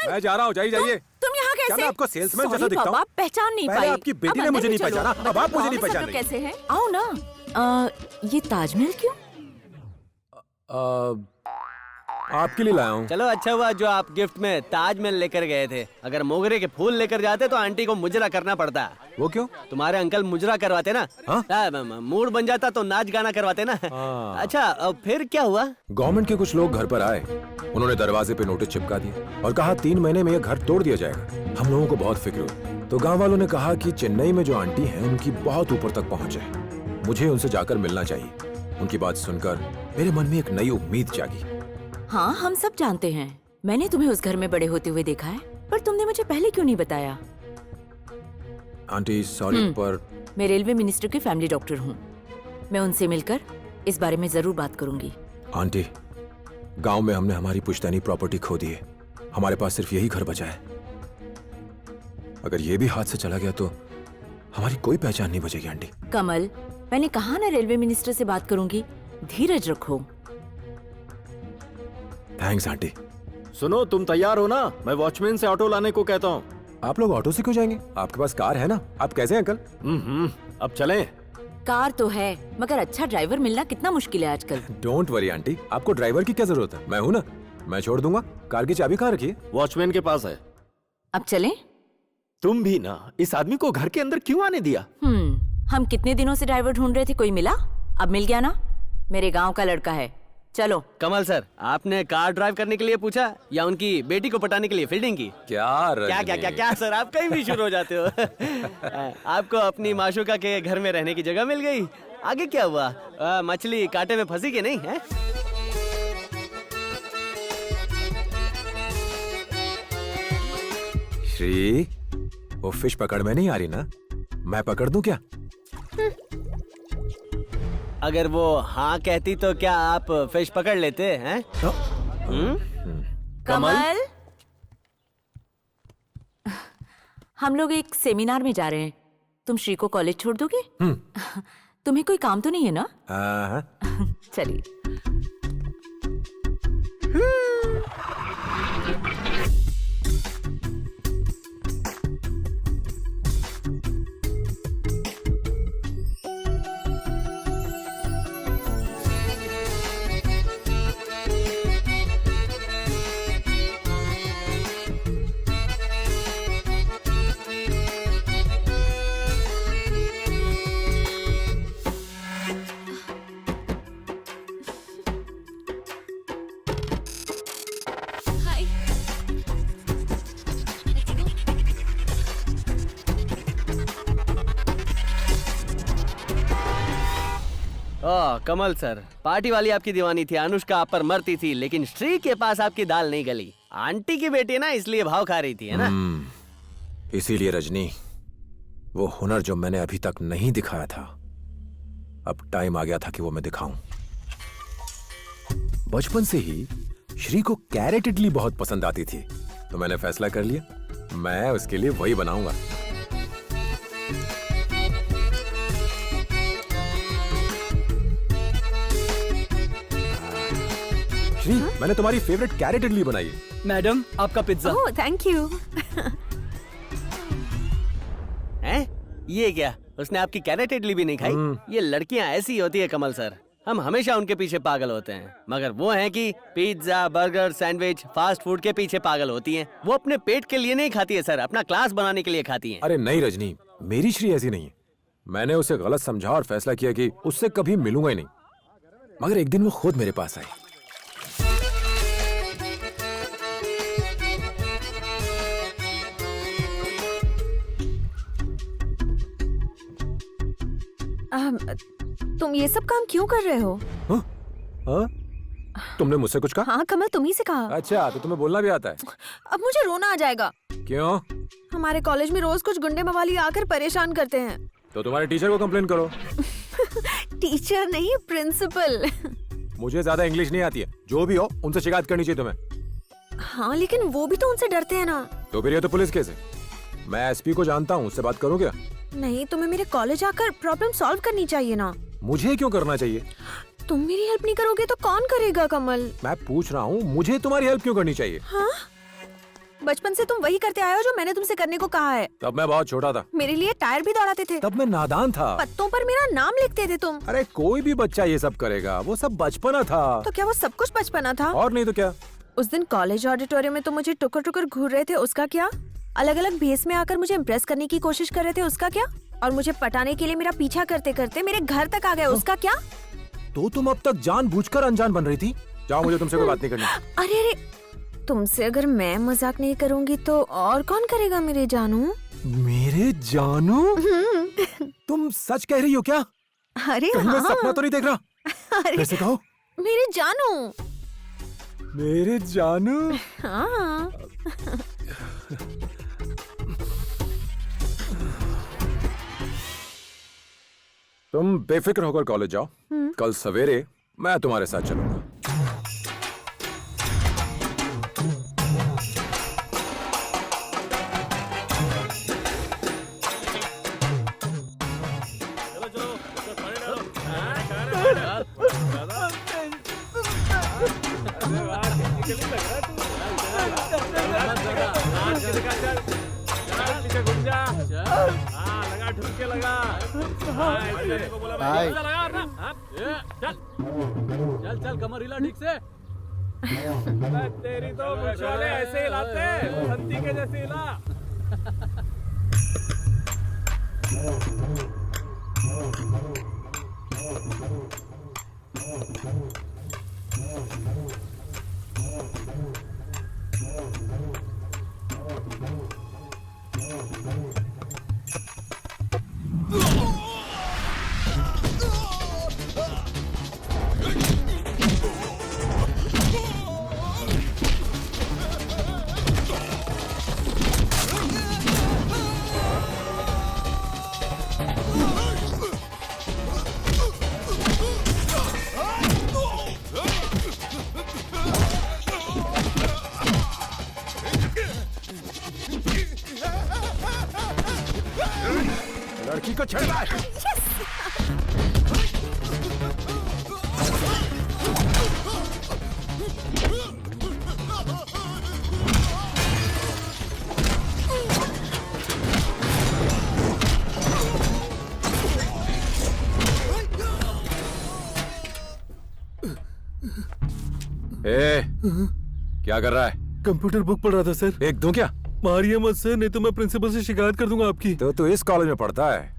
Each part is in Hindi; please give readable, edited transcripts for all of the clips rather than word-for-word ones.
कमल, मैं जा रहा हूँ, जाइए। तुम यहाँ कैसे? क्या मैं आपको सेल्समैन Sorry जैसा दिखता हूँ? बाबा, पहचान नहीं पहले पाई। आपकी बेटी अब ने मुझे अंदर नहीं भी चलो। पहचाना, अब आप मुझे नहीं गाँव में सब पहचान लोग रही। कैसे हैं? आओ ना। ये ताजमहल क्यों? आपके लिए लाया हूँ। चलो अच्छा हुआ जो आप गिफ्ट में ताजमहल लेकर गए थे। अगर मोगरे के फूल लेकर जाते तो आंटी को मुजरा करना पड़ता। वो क्यों? तुम्हारे अंकल मुजरा करवाते ना। हाँ? मूड बन जाता तो नाच गाना करवाते ना। हाँ। अच्छा अब फिर क्या हुआ? गवर्नमेंट के कुछ लोग घर पर आए, उन्होंने दरवाजे पे नोटिस चिपका दिया और कहा 3 महीने में ये घर तोड़ दिया जाएगा। हम लोगों को बहुत फिक्र हुई, तो गांव वालों ने कहा कि चेन्नई में जो आंटी हैं उनकी बहुत ऊपर तक पहुंच है, मुझे उनसे जाकर मिलना चाहिए। उनकी बात सुनकर मेरे मन में एक नई उम्मीद जागी। हाँ, हम सब जानते हैं। मैंने तुम्हें उस घर में बड़े होते हुए देखा है, पर तुमने मुझे पहले क्यों नहीं बताया? आंटी सॉरी, पर मैं रेलवे मिनिस्टर की फैमिली डॉक्टर हूँ। मैं उनसे मिलकर इस बारे में जरूर बात करूंगी। आंटी, गांव में हमने हमारी पुश्तैनी प्रॉपर्टी खो दी है। हमारे पास सिर्फ यही घर बचा है। अगर ये भी हाथ से चला गया तो हमारी कोई पहचान नहीं बचेगी। आंटी कमल, मैंने कहा ना रेलवे मिनिस्टर से बात करूंगी। धीरज रखो। Thanks aunty. सुनो, तुम तैयार हो ना? मैं वॉचमैन से ऑटो लाने को कहता हूँ। आप लोग ऑटो से क्यों जाएंगे? आपके पास कार है ना। आप कैसे हैं अंकल? अब चलें? कार तो है, मगर अच्छा ड्राइवर मिलना कितना मुश्किल है आजकल। डोंट वरी आंटी, आपको ड्राइवर की क्या जरूरत है? मैं हूँ ना, मैं छोड़ दूंगा। कार की चाबी कहाँ रखी है? वॉचमैन के पास है। अब चलें? तुम भी ना, इस आदमी को घर के अंदर क्यों आने दिया? हम कितने दिनों से ड्राइवर ढूंढ रहे थे, कोई मिला? अब मिल गया ना। मेरे गांव का लड़का है। चलो। कमल सर, आपने कार ड्राइव करने के लिए पूछा या उनकी बेटी को पटाने के लिए फील्डिंग की? क्या क्या सर, आप कहीं भी शुरू हो जाते हो। आपको अपनी माशूका के घर में रहने की जगह मिल गई। आगे क्या हुआ? मछली कांटे में फंसी कि नहीं है? श्री, वो फिश पकड़ में नहीं आ रही ना? मैं पकड़ दूं क्या? अगर वो हाँ कहती तो क्या आप फिश पकड़ लेते हैं? कमल, हम लोग एक सेमिनार में जा रहे हैं। तुम श्री को कॉलेज छोड़ दोगे? तुम्हें कोई काम तो नहीं है ना? चलिए। ओह कमल सर, पार्टी वाली आपकी दीवानी थी, अनुष्का आप पर मरती थी, लेकिन श्री के पास आपकी दाल नहीं गली। आंटी की बेटी ना, इसलिए भाव खा रही थी, है ना? इसीलिए रजनी, वो हुनर जो मैंने अभी तक नहीं दिखाया था, अब टाइम आ गया था कि वो मैं दिखाऊं। बचपन से ही श्री को कैरेट इडली बहुत पसंद आती थी, तो मैंने फैसला कर लिया मैं उसके लिए वही बनाऊंगा। श्री, मैंने तुम्हारी फेवरेट कैरेट इडली बनाई है। मैडम, आपका पिज्जा। Oh, thank you. हैं? ये क्या? उसने आपकी कैरेट इडली भी नहीं खाई? ये लड़कियां ऐसी होती है कमल सर, हम हमेशा उनके पीछे पागल होते हैं, मगर वो हैं कि pizza, burger, sandwich, fast food के पीछे पागल होती हैं। वो अपने पेट के लिए नहीं खाती है सर, अपना क्लास बनाने के लिए खाती हैं। अरे नहीं रजनी, मेरी श्री ऐसी नहीं है। मैंने उसे गलत समझा और फैसला किया कि उससे कभी मिलूंगा ही नहीं, मगर एक दिन वो खुद मेरे पास आई। तुम ये सब काम क्यों कर रहे हो? हाँ? तुमने मुझसे कुछ कहा? हाँ कमल, तुम ही से कहा। अच्छा, तो तुम्हें बोलना भी आता है? अब मुझे रोना आ जाएगा। क्यों? हमारे कॉलेज में रोज कुछ गुंडे मवाली आकर परेशान करते हैं। तो तुम्हारे टीचर को कंप्लेन करो। टीचर नहीं, प्रिंसिपल। मुझे ज्यादा इंग्लिश नहीं आती है, जो भी हो उनसे शिकायत करनी चाहिए तुम्हें। हाँ, लेकिन वो भी तो उनसे डरते हैं ना। तो फिर ये तो पुलिस केस है। मैं एसपी को जानता हूँ, उससे बात करूँ क्या? नहीं, तुम्हें मेरे कॉलेज आकर प्रॉब्लम सॉल्व करनी चाहिए ना। मुझे क्यों करना चाहिए? तुम मेरी हेल्प नहीं करोगे तो कौन करेगा कमल? मैं पूछ रहा हूँ, मुझे तुम्हारी हेल्प क्यों करनी चाहिए? हाँ? बचपन से तुम वही करते आए हो जो मैंने तुमसे करने को कहा है। तब मैं बहुत छोटा था, मेरे लिए टायर भी दौड़ाते थे, तब मैं नादान था। पत्तों पर मेरा नाम लिखते थे तुम। अरे कोई भी बच्चा ये सब करेगा, वो सब बचपना था। तो क्या वो सब कुछ बचपना था? और नहीं तो क्या। उस दिन कॉलेज ऑडिटोरियम में तुम मुझे टुकर टुकर घूर रहे थे, उसका क्या? अलग अलग भेस में आकर मुझे इम्प्रेस करने की कोशिश कर रहे थे, उसका क्या? और मुझे पटाने के लिए मेरा पीछा करते करते मेरे घर तक आ गए, उसका क्या? तो तुम अब तक जानबूझकर अनजान बन रही थी। जाओ, मुझे तुमसे कोई बात नहीं करनी। अरे अरे, तुमसे अगर मैं मजाक नहीं करूंगी तो और कौन करेगा मेरे जानू? मेरे जानू? तुम सच कह रही हो क्या? अरे कहीं मैं हाँ। सपना तो नहीं देख रहा? अरे कैसे कहो? मेरे जानू। मेरे जानू? हाँ। तुम बेफिक्र होकर कॉलेज जाओ। कल सवेरे मैं तुम्हारे साथ चलूंगा। चल चल कमर हिला ठीक से। तेरी तो मुछाले ऐसे हिलाते संती के जैसे हिला। लड़की को छेड़ा है। क्या कर रहा है? कंप्यूटर बुक पढ़ रहा था सर। एक दूं क्या? मारिए मत सर, नहीं तो मैं प्रिंसिपल से शिकायत कर दूंगा आपकी। तो तू इस कॉलेज में पढ़ता है?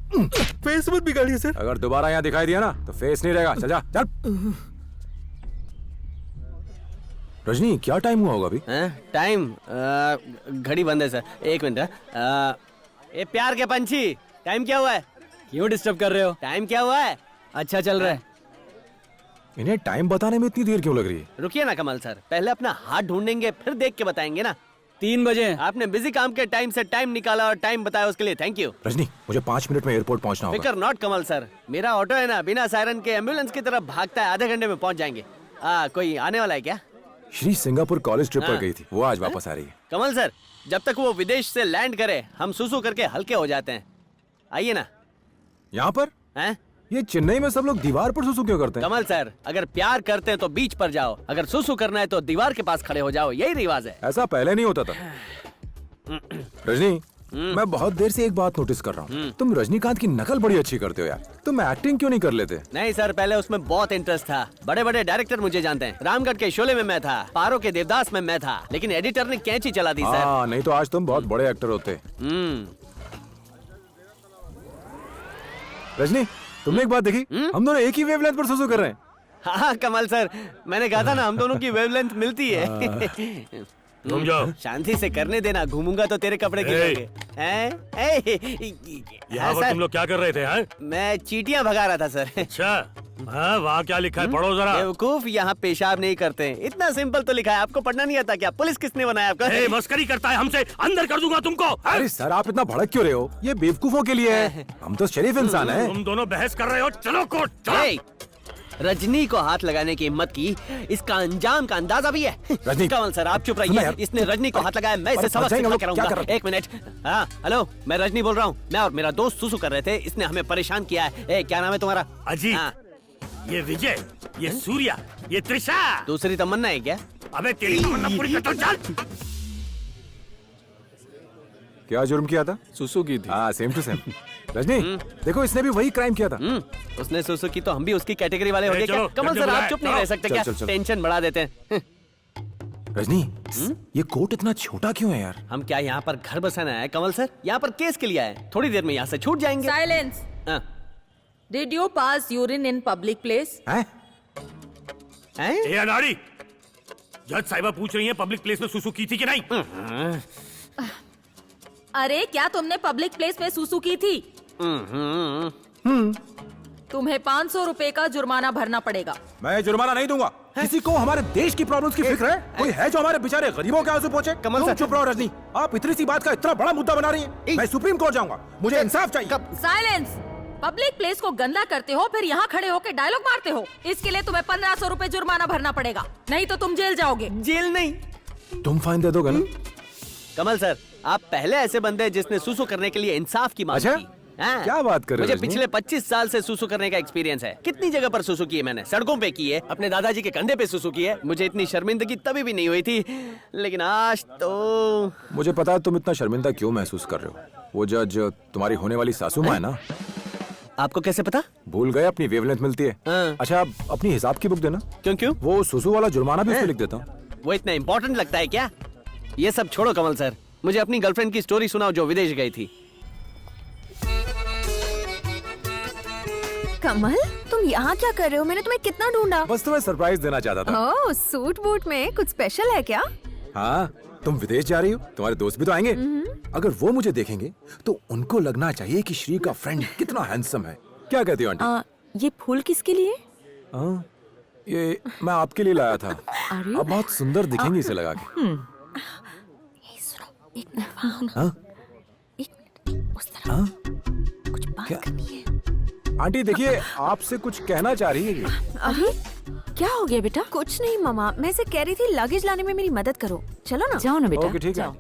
फेस मत बिगाड़िए सर। अगर दोबारा यहाँ दिखाई दिया ना तो फेस नहीं रहेगा। चल जा, चल। रजनी, क्या टाइम हुआ होगा अभी? टाइम घड़ी बंद है सर, एक मिनट। ये प्यार के पंछी, टाइम क्या हुआ है? क्यों डिस्टर्ब कर रहे हो? टाइम क्या हुआ है? अच्छा चल रहा है। इन्हें टाइम बताने में इतनी देर क्यों लग रही है? रुकिए ना कमल सर, पहले अपना हाथ ढूंढेंगे फिर देख के बताएंगे ना। 3 बजे। आपने बिजी काम के टाइम से टाइम निकाला और टाइम बताया, उसके लिए थैंक यू। रजनी, मुझे 5 मिनट में एयरपोर्ट पहुंचना होगा। फिकर नॉट कमल सर, मेरा ऑटो है ना, बिना सायरन के एम्बुलेंस की तरफ भागता है, आधे घंटे में पहुंच जाएंगे। कोई आने वाला है क्या? श्री सिंगापुर कॉलेज ट्रिप पर गई थी, वो आज वापस आ रही है। कमल सर, जब तक वो विदेश से लैंड करे हम सुसु करके हल्के हो जाते हैं। आइए ना। यहाँ पर? हैं? ये चेन्नई में सब लोग दीवार पर सुसु क्यों करते हैं? कमल सर, अगर प्यार करते हैं तो बीच पर जाओ, अगर सुसु करना है तो दीवार के पास खड़े हो जाओ, यही रिवाज है। ऐसा पहले नहीं होता था। रजनी, मैं बहुत देर से एक बात नोटिस कर रहा हूँ, तुम रजनीकांत की नकल बड़ी अच्छी करते हो यार। तुम एक्टिंग क्यों नहीं कर लेते? नहीं सर, पहले उसमें बहुत इंटरेस्ट था। बड़े बड़े डायरेक्टर मुझे जानते हैं। रामगढ़ के शोले में मैं था, पारो के देवदास में मैं था, लेकिन एडिटर ने कैंची चला दी सर। हाँ, नहीं तो आज तुम बहुत बड़े एक्टर होते। रजनी, तुमने एक बात देखी? हम दोनों एक ही वेवलेंथ पर सुसु कर रहे हैं। हाँ कमल सर, मैंने कहा था ना हम दोनों की वेवलेंथ मिलती है। तुम जाओ। शांति से करने देना, घूमूंगा तो तेरे कपड़े गिरेंगे। यहाँ पर तुम लोग क्या कर रहे थे? हैं? मैं चींटियां भगा रहा था सर। अच्छा, हाँ, वहाँ क्या लिखा है? पढ़ो जरा। बेवकूफ, यहाँ पेशाब नहीं करते। इतना सिंपल तो लिखा है, आपको पढ़ना नहीं आता क्या? पुलिस किसने बनाया आपका? मस्करी करता है हमसे, अंदर कर दूंगा तुमको। अरे सर, आप इतना भड़क क्यों रहे हो? ये बेवकूफों के लिए है, हम तो शरीफ इंसान हैं। तुम दोनों बहस कर रहे हो, चलो कोर्ट चलो। रजनी को हाथ लगाने की हिम्मत की, इसका अंजाम का अंदाजा भी है। रजनी, कमल सर आप चुप रहिए, इसने रजनी को हाथ लगाया, मैं इसे सबक सिखा के रहूंगा। एक मिनट। हाँ हेलो, मैं रजनी बोल रहा हूँ। मैं और मेरा दोस्त सुसु कर रहे थे, इसने हमें परेशान किया है। क्या नाम है तुम्हारा? अजीत, ये विजय, ये सूर्या, ये त्रिशा। दूसरी तमन्ना है क्या? अबे तेरी तमन्ना पूरी कर तो चल। क्या जुर्म किया था? सुसु की थी। हाँ, सेम टू सेम। रजनी, देखो इसने भी वही क्राइम किया था। उसने सुसु की तो हम भी उसकी कैटेगरी वाले हो गए क्या? चलो, कमल जल्दी सर आप बुलाएं, चुप नहीं चलो। रह सकते चल, क्या? चल, चल। टेंशन बढ़ा देते हैं। रजनी, ये कोट इतना छोटा क्यों है यार? हम क्या यहाँ पर घर बसाना है कमल सर? यहाँ पर केस के लिए आए, थोड़ी देर में यहाँ से छूट जाएंगे। साइलेंस। हाँ। Did you pass urine in public place? हैं? हैं? ए अनाड़ी, जज साहिबा पूछ रही है पब्लिक प्लेस में सुसु की थी कि नहीं? अरे क्या तुमने पब्लिक प्लेस में सुसु की थी? तुम्हें 500 रुपए का जुर्माना भरना पड़ेगा। मैं जुर्माना नहीं दूंगा। किसी को हमारे देश की प्रॉब्लम्स की फिक्र है? कोई है जो हमारे बेचारे गरीबों के आंसू पहुंचे? कमल तुम सर। चुप रहो रजनी। आप इतनी सी बात का इतना बड़ा मुद्दा बना रही हैं। मैं सुप्रीम कोर्ट जाऊंगा। मुझे इंसाफ चाहिए। साइलेंस। पब्लिक प्लेस को गंदा करते हो, फिर यहाँ खड़े होकर डायलॉग मारते हो। इसके लिए तुम्हें 1500 रुपए जुर्माना भरना पड़ेगा, नहीं तो तुम जेल जाओगे। जेल नहीं। तुम फाइन दे दोगे ना? कमल सर, आप पहले ऐसे बंदे हैं जिसने सुसु करने के लिए इंसाफ की मांग अच्छा? की। हाँ। क्या बात कर रहे हो, मुझे रजनी? पिछले 25 साल से सुसु करने का एक्सपीरियंस है। कितनी जगह पर सुसु की है मैंने, सड़कों पे की है, अपने दादाजी के कंधे पे सुसु की है। मुझे इतनी शर्मिंदगी तभी भी नहीं हुई थी, लेकिन आज तो मुझे पता है तुम इतना शर्मिंदा क्यों महसूस कर रहे हो। वो जज तुम्हारी होने वाली सासू माँ है ना? आपको कैसे पता? भूल गए अपनी वेवलेंथ मिलती है। हाँ। अच्छा, अपनी हिसाब की बुक देना। क्यों? वो सुसु वाला जुर्माना भी उसमें लिख देता हूँ। वो इतना इम्पोर्टेंट लगता है क्या? ये सब छोड़ो कमल सर, मुझे अपनी गर्लफ्रेंड की स्टोरी सुनाओ जो विदेश गई थी। कमल, तुम यहाँ क्या कर रहे हो? मैंने तुम्हें कितना ढूंढा। बस तुम्हें सरप्राइज देना चाहता था। ओह, सूट बूट में कुछ स्पेशल है क्या? हाँ, तुम विदेश जा रही हो, तुम्हारे दोस्त भी तो आएंगे। अगर वो मुझे देखेंगे तो उनको लगना चाहिए कि श्री का फ्रेंड कितना हैंडसम है। क्या कहती हो आंटी? ये फूल किसके लिए? हाँ, ये मैं आपके लिए लाया था। अरे। अब बहुत सुंदर दिखेंगी इसे लगा के। सुनो, एक मिनट। हाँ? एक मिनट, उस तरफ हाँ? कुछ बात क्या? करनी है। आंटी देखिए, आपसे कुछ कहना चाह रही है ये। अरे क्या हो गया बेटा? कुछ नहीं मामा, मैं इसे कह रही थी लगेज लाने में मेरी मदद करो। चलो ना। जाओ ना बेटा, ओके, ठीक है। जाओ।